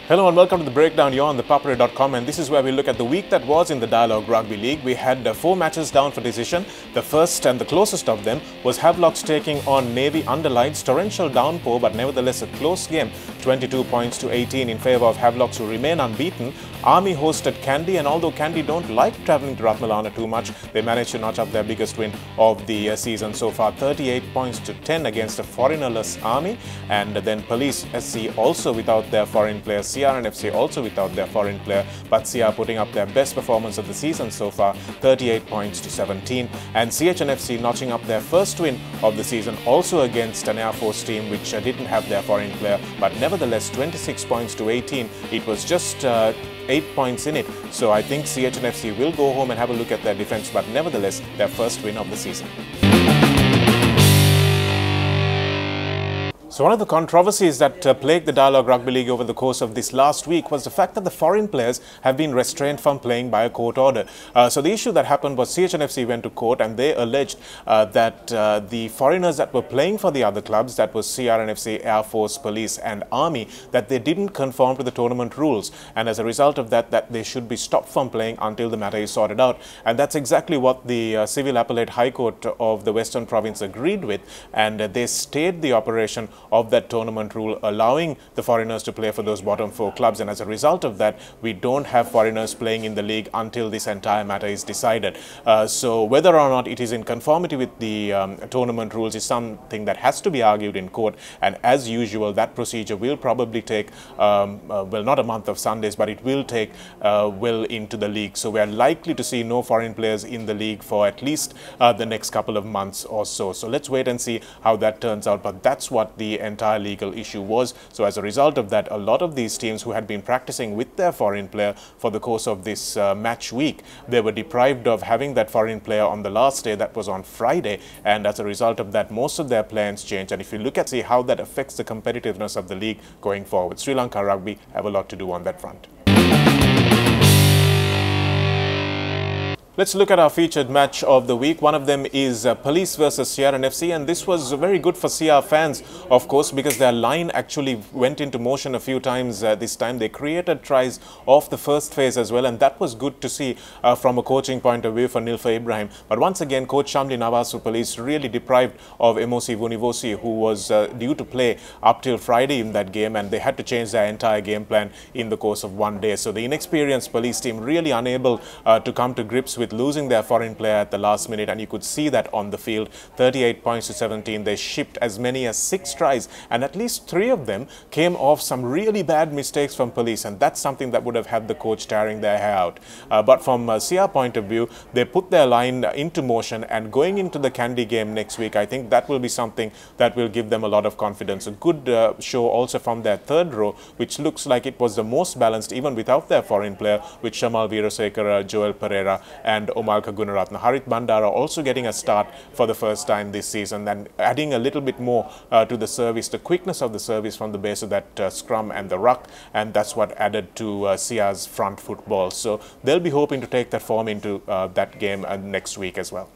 Hello and welcome to the breakdown. You're on ThePapare.com, and this is where we look at the week that was in the Dialog Rugby League. We had 4 matches down for decision. The first and the closest of them was Havelock taking on Navy under lights. Torrential downpour, but nevertheless a close game. 22 points to 18 in favour of Havelock, who remain unbeaten. Army hosted Kandy, and although Kandy don't like travelling to Ratmalana too much, they managed to notch up their biggest win of the season so far. 38 points to 10 against a foreignerless Army. And then Police SC also without their foreign players. CRNFC also without their foreign player, but CR putting up their best performance of the season so far, 38 points to 17. And CHNFC notching up their first win of the season, also against an Air Force team which didn't have their foreign player, but nevertheless 26 points to 18. It was just 8 points in it. So I think CHNFC will go home and have a look at their defense, but nevertheless their first win of the season. So one of the controversies that plagued the Dialog Rugby League over the course of this last week was the fact that the foreign players have been restrained from playing by a court order. So the issue that happened was CHNFC went to court and they alleged that the foreigners that were playing for the other clubs, that was CRNFC, Air Force, Police and Army, that they didn't conform to the tournament rules. And as a result of that, they should be stopped from playing until the matter is sorted out. And that's exactly what the Civil Appellate High Court of the Western Province agreed with. And they stayed the operation of that tournament rule, allowing the foreigners to play for those bottom 4 clubs. And as a result of that, we don't have foreigners playing in the league until this entire matter is decided. So whether or not it is in conformity with the tournament rules is something that has to be argued in court. And as usual, that procedure will probably take, well, not a month of Sundays, but it will take well into the league. So we are likely to see no foreign players in the league for at least the next couple of months or so. So let's wait and see how that turns out. But that's what the entire legal issue was. So as a result of that, a lot of these teams who had been practicing with their foreign player for the course of this match week, they were deprived of having that foreign player on the last day, that was on Friday, and as a result of that, most of their plans changed. And if you look at see how that affects the competitiveness of the league going forward, Sri Lanka Rugby have a lot to do on that front. Let's look at our featured match of the week. One of them is Police versus CRNFC, and this was very good for CR fans, of course, because their line actually went into motion a few times this time. They created tries off the first phase as well, and that was good to see from a coaching point of view for Nilfa Ibrahim. But once again, Coach Shamli Nawaz for Police really deprived of Emosi Vunivosi, who was due to play up till Friday in that game, and they had to change their entire game plan in the course of one day. So the inexperienced Police team really unable to come to grips with losing their foreign player at the last minute, and you could see that on the field. 38 points to 17. They shipped as many as 6 tries, and at least 3 of them came off some really bad mistakes from Police, and that's something that would have had the coach tearing their hair out. But from a CR point of view, they put their line into motion, and going into the Kandy game next week, I think that will be something that will give them a lot of confidence. A good show also from their third row, which looks like it was the most balanced even without their foreign player, with Shamal Veerasekara, Joel Pereira and Omalka Gunaratna. Harit Bandara also getting a start for the first time this season, and adding a little bit more to the service, the quickness of the service from the base of that scrum and the ruck, and that's what added to CR's front football. So they'll be hoping to take that form into that game next week as well.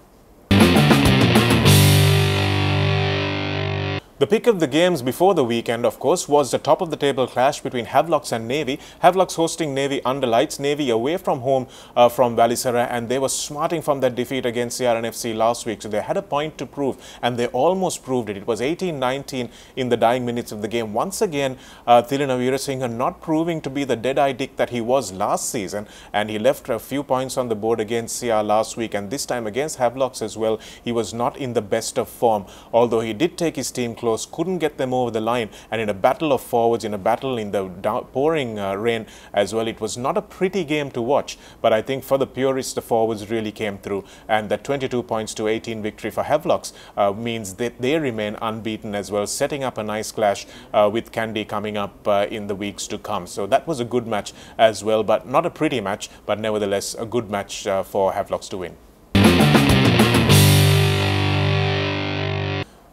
The pick of the games before the weekend, of course, was the top of the table clash between Havelocks and Navy. Havelocks hosting Navy under lights. Navy away from home from Valisara, and they were smarting from that defeat against CRNFC last week. So they had a point to prove, and they almost proved it. It was 18-19 in the dying minutes of the game. Once again, Thilina Veerasinghe not proving to be the dead-eye dick that he was last season, and he left a few points on the board against CR last week, and this time against Havelocks as well. He was not in the best of form, although he did take his team close, couldn't get them over the line, and in a battle of forwards, in a battle in the pouring rain as well, it was not a pretty game to watch. But I think for the purists, the forwards really came through, and that 22 points to 18 victory for Havelocks means that they remain unbeaten as well, setting up a nice clash with Kandy coming up in the weeks to come. So that was a good match as well, but not a pretty match, but nevertheless a good match for Havelocks to win.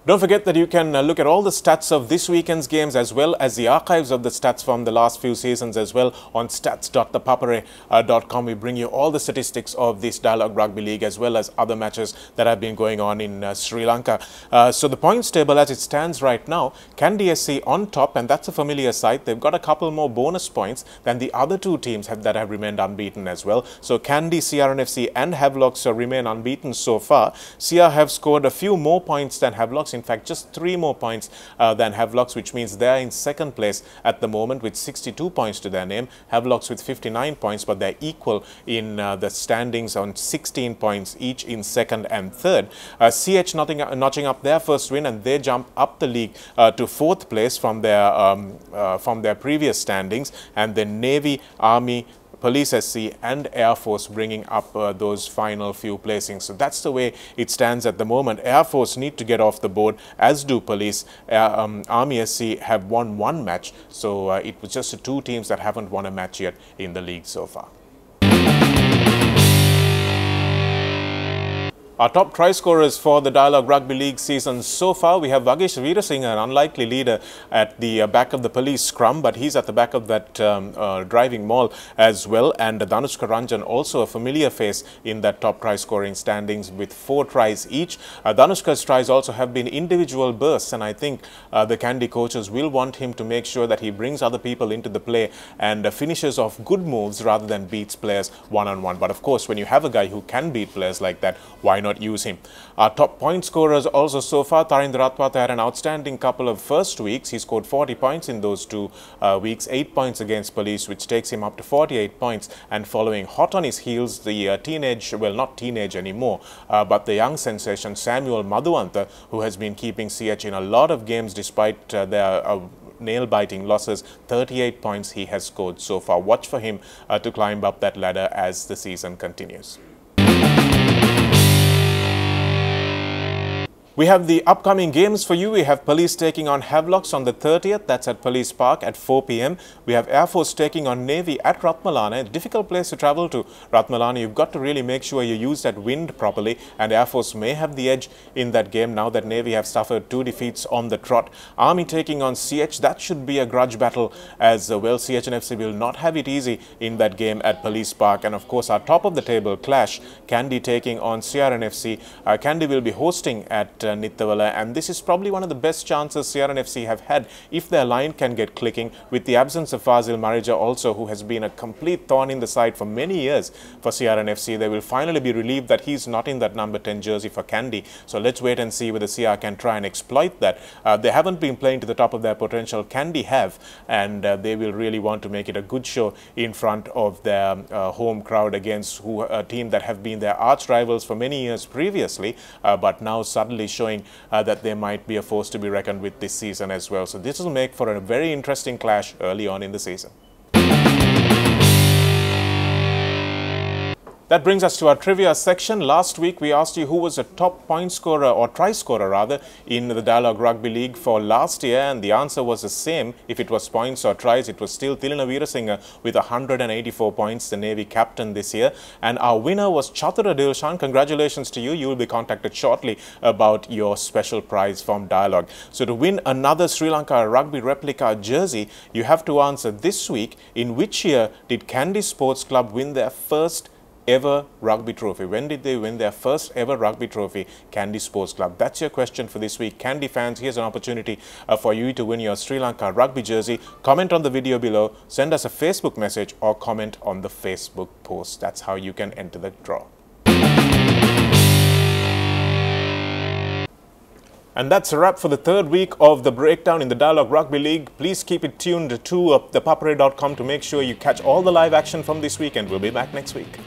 Don't forget that you can look at all the stats of this weekend's games as well as the archives of the stats from the last few seasons as well on stats.thepapare.com. We bring you all the statistics of this Dialog Rugby League as well as other matches that have been going on in Sri Lanka. So the points table as it stands right now, Kandy SC on top, and that's a familiar sight. They've got a couple more bonus points than the other two teams that have remained unbeaten as well. So Kandy, CRNFC and Havelock remain unbeaten so far. CR have scored a few more points than Havelock. In fact, just 3 more points than Havelock, which means they are in second place at the moment with 62 points to their name. Havelock with 59 points, but they're equal in the standings on 16 points each in second and third. CH notching up their first win, and they jump up the league to fourth place from their previous standings, and then Navy, Army, Police SC and Air Force bringing up those final few placings. So that's the way it stands at the moment. Air Force need to get off the board, as do Police. Army SC have won 1 match, so it was just the 2 teams that haven't won a match yet in the league so far. Our top try scorers for the Dialog Rugby League season so far, we have Vagesh Veerasinghe, an unlikely leader at the back of the Police scrum, but he's at the back of that driving maul as well. And Dhanushka Ranjan, also a familiar face in that top try scoring standings with 4 tries each. Dhanushka's tries also have been individual bursts, and I think the Kandy coaches will want him to make sure that he brings other people into the play and finishes off good moves rather than beats players one-on-one. But of course, when you have a guy who can beat players like that, why not use him? Our top point scorers also so far, Tarindra Ratwata had an outstanding couple of first weeks. He scored 40 points in those 2 weeks, 8 points against Police, which takes him up to 48 points. And following hot on his heels, the not teenage anymore, but the young sensation Samuel Madhuanta, who has been keeping CH in a lot of games despite their nail-biting losses. 38 points he has scored so far. Watch for him to climb up that ladder as the season continues. We have the upcoming games for you. We have Police taking on Havelock on the 30th. That's at Police Park at 4 p.m. We have Air Force taking on Navy at Ratmalana. A difficult place to travel to, Ratmalana. You've got to really make sure you use that wind properly, and Air Force may have the edge in that game now that Navy have suffered 2 defeats on the trot. Army taking on CH. That should be a grudge battle as well. CH and FC will not have it easy in that game at Police Park. And of course, our top of the table clash, Kandy taking on CRNFC. Kandy will be hosting at Nithavala, and this is probably one of the best chances CRNFC have had if their line can get clicking, with the absence of Fazil Marija also, who has been a complete thorn in the side for many years for CRNFC. They will finally be relieved that he's not in that number 10 jersey for Kandy. So let's wait and see whether CR can try and exploit that. They haven't been playing to the top of their potential. Kandy have, and they will really want to make it a good show in front of their home crowd against a team that have been their arch rivals for many years previously, but now suddenly showing that they might be a force to be reckoned with this season as well. So this will make for a very interesting clash early on in the season. That brings us to our trivia section. Last week we asked you who was the top point scorer, or try scorer rather, in the Dialog Rugby League for last year, and the answer was the same. If it was points or tries, it was still Thilina Veerasinghe with 184 points, the Navy captain this year. And our winner was Chatura Dilshan. Congratulations to you. You will be contacted shortly about your special prize from Dialog. So to win another Sri Lanka Rugby replica jersey, you have to answer this week, in which year did Kandy Sports Club win their first ever rugby trophy? When did they win their first ever rugby trophy, Kandy Sports Club? That's your question for this week. Kandy fans, here's an opportunity for you to win your Sri Lanka rugby jersey. Comment on the video below, send us a Facebook message, or comment on the Facebook post. That's how you can enter the draw. And that's a wrap for the 3rd week of the breakdown in the Dialog Rugby League. Please keep it tuned to ThePapare.com to make sure you catch all the live action from this weekend. We'll be back next week.